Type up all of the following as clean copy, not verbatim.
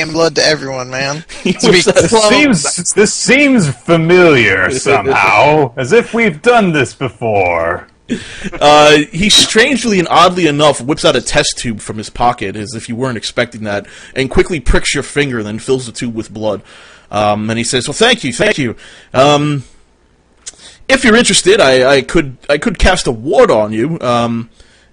blood to everyone, man. This seems familiar somehow, as if we've done this before. He strangely and oddly enough whips out a test tube from his pocket, as if you weren't expecting that, and quickly pricks your finger, then fills the tube with blood. And he says, "Well, thank you. If you're interested, I could cast a ward on you.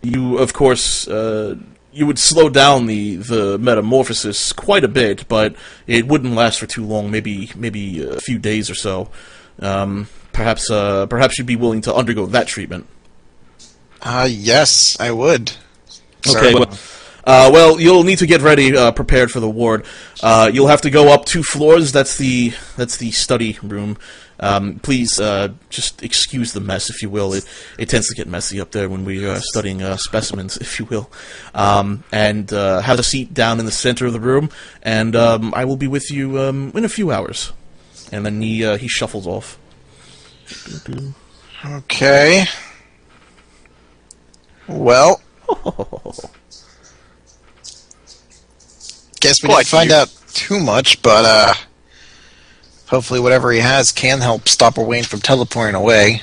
You, of course, you would slow down the metamorphosis quite a bit, but it wouldn't last for too long. Maybe a few days or so. Perhaps you'd be willing to undergo that treatment." Yes, I would. Okay. Well, you'll need to get ready, prepared for the ward. You'll have to go up 2 floors. That's the study room. Please, just excuse the mess, if you will. It tends to get messy up there when we are studying specimens, if you will. And have a seat down in the center of the room, and I will be with you in a few hours. And then he shuffles off. Okay. Well, guess we didn't find out too much, but hopefully whatever he has can help stop Wayne from teleporting away.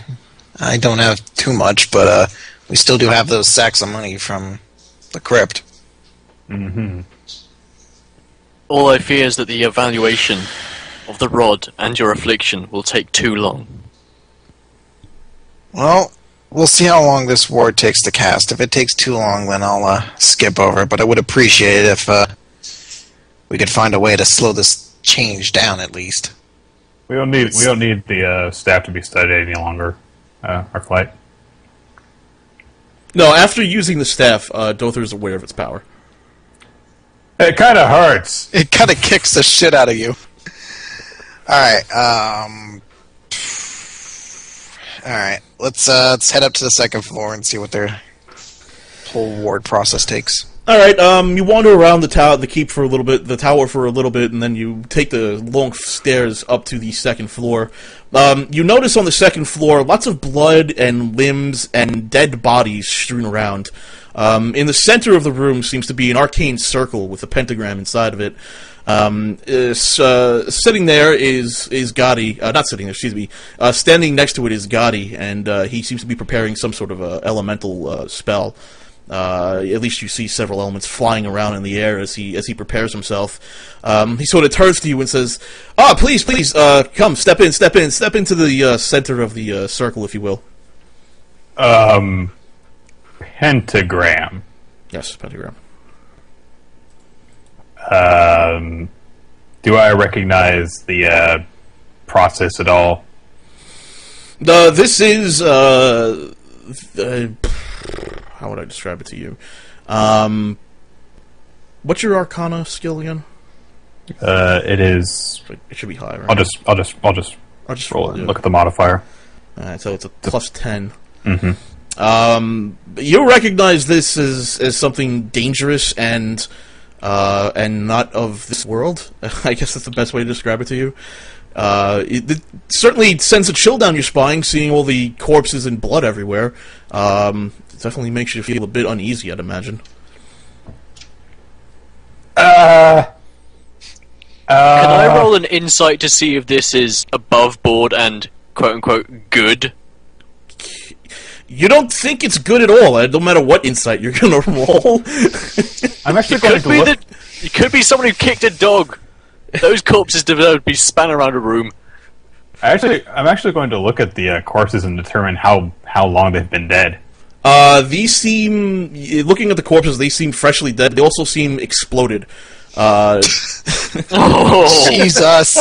I don't have too much, but we still do have those sacks of money from the crypt. Mm-hmm. All I fear is that the evaluation of the rod and your affliction will take too long. Well, we'll see how long this ward takes to cast. If it takes too long, then I'll skip over it. But I would appreciate it if we could find a way to slow this change down at least. We don't need the staff to be studied any longer. Arclight. No, after using the staff, Dothr is aware of its power. It kind of hurts. It kind of kicks the shit out of you. Alright, Alright, let's head up to the 2nd floor and see what their whole ward process takes. Alright, you wander around the keep for a little bit, the tower for a little bit, and then you take the long stairs up to the 2nd floor. You notice on the 2nd floor lots of blood and limbs and dead bodies strewn around. In the center of the room seems to be an arcane circle with a pentagram inside of it. Sitting there is Gotti. Not sitting there, excuse me. Standing next to it is Gotti, and he seems to be preparing some sort of elemental spell. At least you see several elements flying around in the air as he prepares himself. He sort of turns to you and says, please, come, step into the center of the circle, if you will." Pentagram. Yes, pentagram. Do I recognize the process at all? This is how would I describe it to you? What's your Arcana skill again? It is. It should be high, right? I'll just roll it and look at the modifier. Alright, so it's a plus 10. Mm-hmm. You recognize this as something dangerous and not of this world. I guess that's the best way to describe it to you. It certainly sends a chill down your spine, seeing all the corpses and blood everywhere. It definitely makes you feel a bit uneasy, I'd imagine. Can I roll an insight to see if this is above board and quote-unquote good? You don't think it's good at all, no matter what insight you're gonna roll. I'm actually going to look... It could be someone who kicked a dog. Those corpses deserve to be span around a room. I'm actually going to look at the corpses and determine how long they've been dead. These seem... Looking at the corpses, they seem freshly dead. They also seem exploded. Oh. Jesus!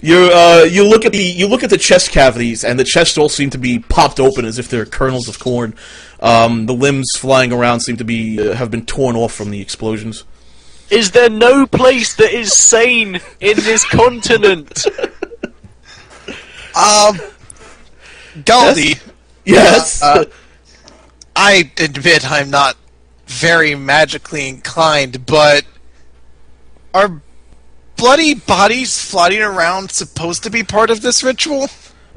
You look at the chest cavities, and the chests all seem to be popped open as if they're kernels of corn. The limbs flying around seem to be have been torn off from the explosions. Is there no place that is sane in this continent? Galdi. Yes. I admit I'm not very magically inclined, but are bloody bodies floating around supposed to be part of this ritual?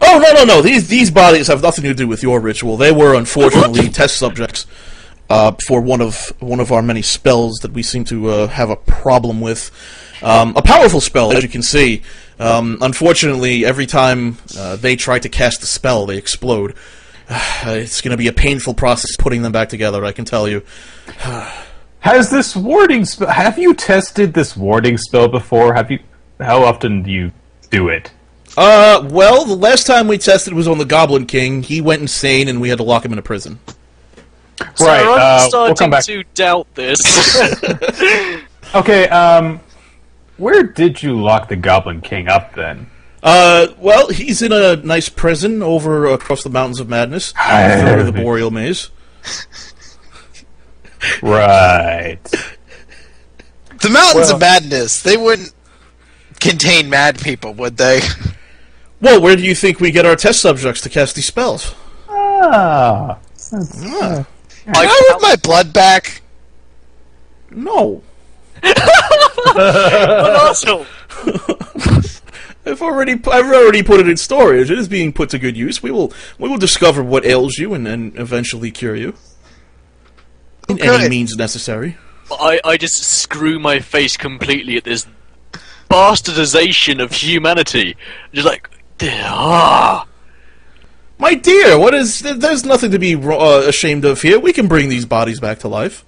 Oh, no. These bodies have nothing to do with your ritual. They were, unfortunately, test subjects. for one of our many spells that we seem to have a problem with. A powerful spell, as you can see. Unfortunately, every time they try to cast the spell, they explode. It's going to be a painful process putting them back together, I can tell you. Has this warding spell... Have you tested this warding spell before? How often do you do it? Well, the last time we tested was on the Goblin King. He went insane, and we had to lock him in a prison. So Right, I'm we'll come starting back. to doubt this. Okay, where did you lock the Goblin King up, then? Well, he's in a nice prison over across the Mountains of Madness, through the Boreal Maze. Right. The Mountains of Madness, they wouldn't contain mad people, would they? Well, where do you think we get our test subjects to cast these spells? Ah. Can I have my blood back? No. Asshole. I've already put it in storage. It is being put to good use. We will discover what ails you and eventually cure you. In any means necessary. I just screw my face completely at this bastardization of humanity. Just like, ah. My dear, there's nothing to be ashamed of here. We can bring these bodies back to life.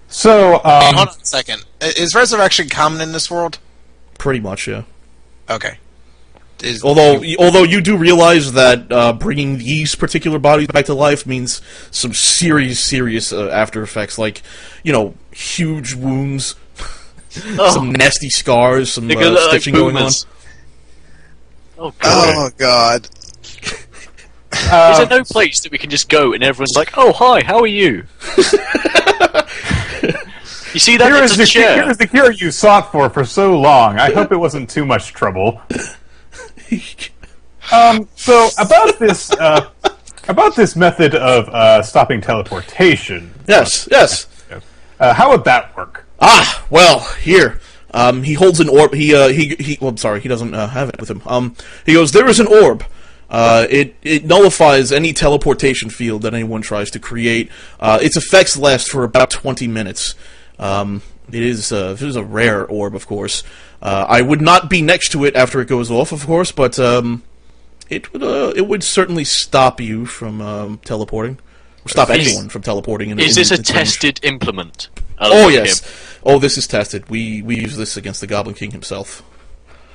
So, Hold on a second. Is resurrection common in this world? Pretty much, yeah. Okay. Although you do realize that bringing these particular bodies back to life means some serious after effects, like, huge wounds, some nasty scars, some stitching going on. Oh god. Oh, God. Is there no place that we can just go and everyone's like, oh, hi, how are you? You see that? Here It's is, a the, chair. here is the cure you sought for so long. I hope it wasn't too much trouble. So about this method of stopping teleportation. Yes. How would that work? Well, here. He holds an orb. Well, I'm sorry, he doesn't have it with him. He goes, there is an orb. It nullifies any teleportation field that anyone tries to create. Its effects last for about 20 minutes. It is a rare orb, of course. I would not be next to it after it goes off, of course, but it would certainly stop you from teleporting. Or stop anyone from teleporting. Is this a tested implement? Oh, yes. Oh, this is tested. We use this against the Goblin King himself.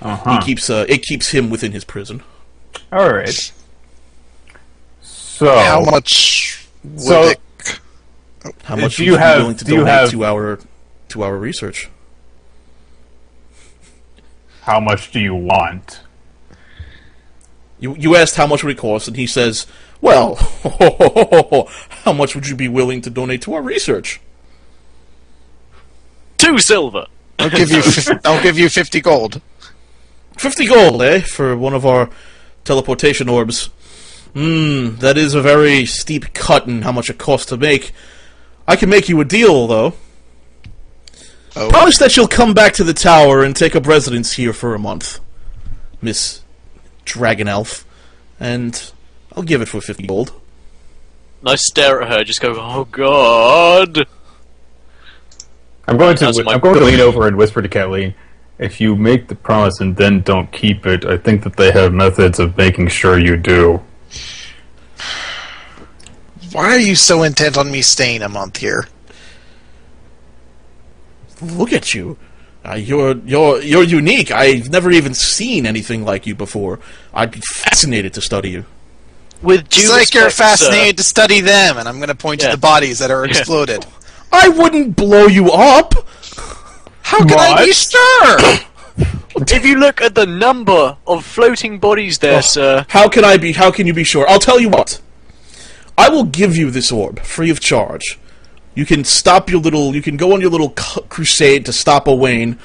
Uh-huh. It keeps him within his prison. All right. So How much would it... How much do would you you be have- willing to do you donate have- to our research? how much do you want? You asked how much would it cost, and he says, well, how much would you be willing to donate to our research? 2 silver. I'll give you 50 gold. 50 gold, eh? For one of our teleportation orbs. That is a very steep cut in how much it costs to make. I can make you a deal, though. Oh. Promise that you'll come back to the tower and take up residence here for a month, Miss Dragon Elf. And I'll give it for 50 gold. I stare at her, just go, oh god. I'm going to That's my- lean over and whisper to Kathleen, if you make the promise and then don't keep it, I think that they have methods of making sure you do. Why are you so intent on me staying a month here? Look at you. You're unique. I've never even seen anything like you before. I'd be fascinated to study you. With due It's like you're respect, sir. fascinated to study them, and I'm going to point to Yeah. the bodies that are exploded. I wouldn't blow you up! How can I be What? sure? If you look at the number of floating bodies there, sir. How can you be sure? I'll tell you what. I will give you this orb, free of charge. You can go on your little crusade to stop Owain,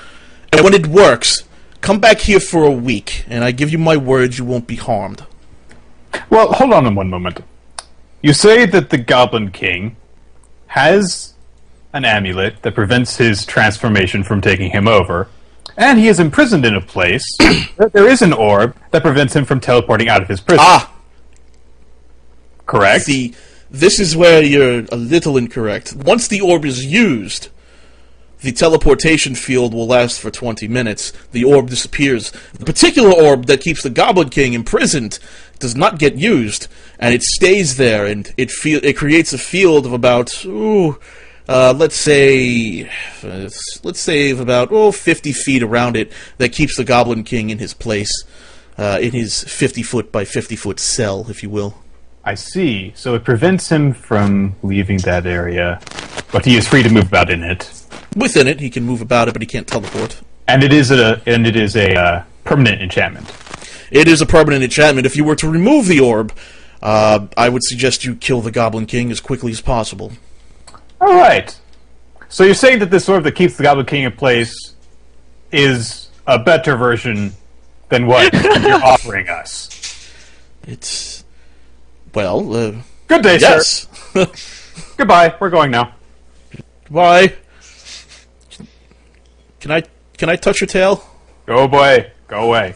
and when it works, come back here for a week, and I give you my word you won't be harmed. Well, hold on one moment. You say that the Goblin King has an amulet that prevents his transformation from taking him over, and he is imprisoned in a place that there is an orb that prevents him from teleporting out of his prison. Ah! Correct? this is where you're a little incorrect. Once the orb is used, the teleportation field will last for 20 minutes. The orb disappears. The particular orb that keeps the Goblin King imprisoned does not get used, and it stays there, and it creates a field of about, let's say of about 50 feet around it that keeps the Goblin King in his place, in his 50-foot by 50-foot cell, if you will. I see. So it prevents him from leaving that area, but he is free to move about in it. Within it, he can move about it, but he can't teleport. And it is a permanent enchantment. It is a permanent enchantment. If you were to remove the orb, I would suggest you kill the Goblin King as quickly as possible. All right. So you're saying that this orb that keeps the Goblin King in place is a better version than what you're offering us? It's... well, Good day, yes. sir. Goodbye. We're going now. Why? Can I touch your tail? Go away. Go away.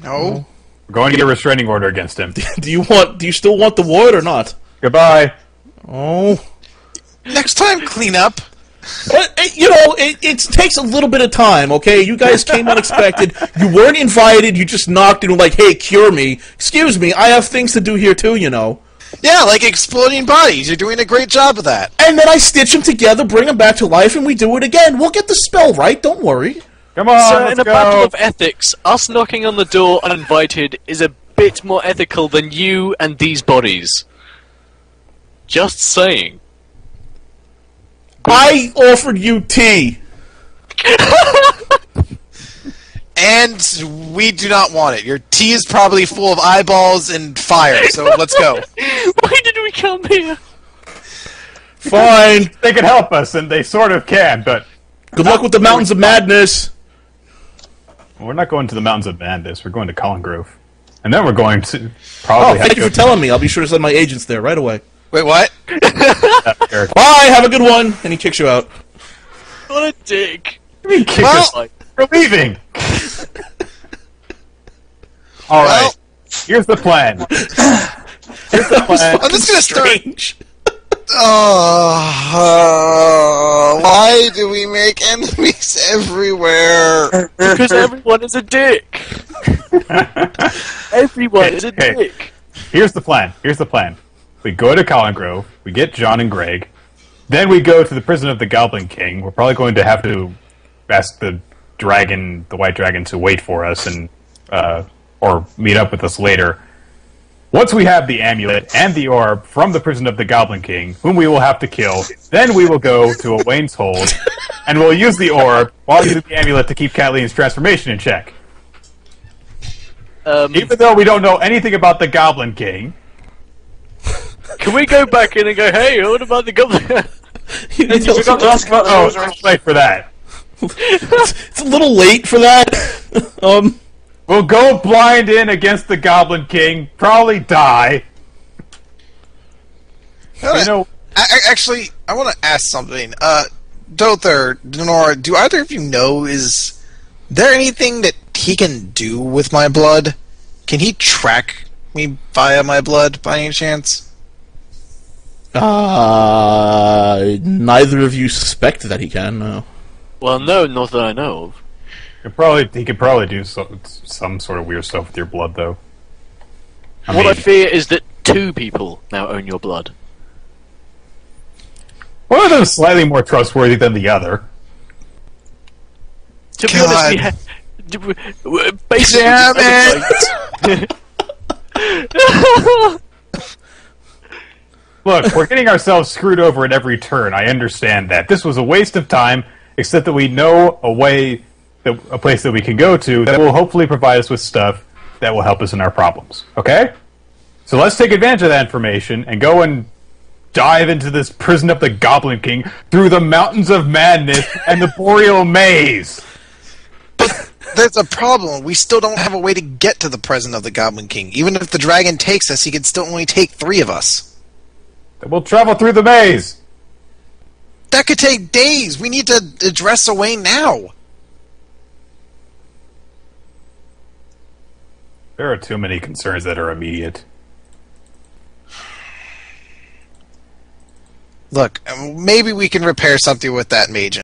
No. We're going to get a restraining order against him. Do you still want the ward or not? Goodbye. Oh. Next time, clean up. But, it takes a little bit of time, okay? You guys came unexpected. You weren't invited. You just knocked and were like, hey, cure me. Excuse me, I have things to do here too, you know. Yeah, like exploding bodies. You're doing a great job of that. And then I stitch them together, bring them back to life, and we do it again. We'll get the spell right, don't worry. Come on, So, let's in a go. battle of ethics, us knocking on the door uninvited is a bit more ethical than you and these bodies. Just saying. I offered you tea. And we do not want it. Your tea is probably full of eyeballs and fire, so let's go. Why did we come here? Fine. They can help us, and they sort of can, but Good luck with the Mountains of Madness. we're not going to the Mountains of Madness. We're going to Colin Grove. And then we're going to Oh, probably thank you for telling me. I'll be sure to send my agents there right away. Wait, what? Bye, have a good one. And he kicks you out. What a dick. Well, We're leaving! Alright, here's the plan. Here's the plan. I'm just gonna start. Strange. Why do we make enemies everywhere? Because everyone is a dick. Everyone is a Okay. dick. Here's the plan. Here's the plan. We go to Colin Grove, we get John and Greg, then we go to the prison of the Goblin King. We're probably going to have to ask the White Dragon, to wait for us and or meet up with us later. Once we have the amulet and the orb from the prison of the Goblin King, whom we will have to kill, then we will go to Owain's Hold, and we'll use the orb while using the amulet to keep Kathleen's transformation in check. Even though we don't know anything about the Goblin King. Can we go back in and go, hey, what about the goblin? You You forgot to ask about the Oh, resurrection. let's wait for that. It's a little late for that. We'll go blind in against the Goblin King, probably die. You know, Actually, I want to ask something. Dother, Denora, do either of you know, is there anything that he can do with my blood? Can he track me via my blood by any chance? Neither of you suspect that he can, no. Well, no, not that I know of. he could probably do some sort of weird stuff with your blood, though. What I fear is that 2 people now own your blood. one of them is slightly more trustworthy than the other. To be God. honest, basically, Damn Look, we're getting ourselves screwed over at every turn. I understand that. This was a waste of time, except that we know a place that we can go to that will hopefully provide us with stuff that will help us in our problems. Okay? So let's take advantage of that information and go and dive into this prison of the Goblin King through the Mountains of Madness and the Boreal Maze. There's a problem. We still don't have a way to get to the presence of the Goblin King. Even if the dragon takes us, he could still only take 3 of us. We'll travel through the maze. That could take days. We need to address Owain now. There are too many concerns that are immediate. Look, maybe we can repair something with that mage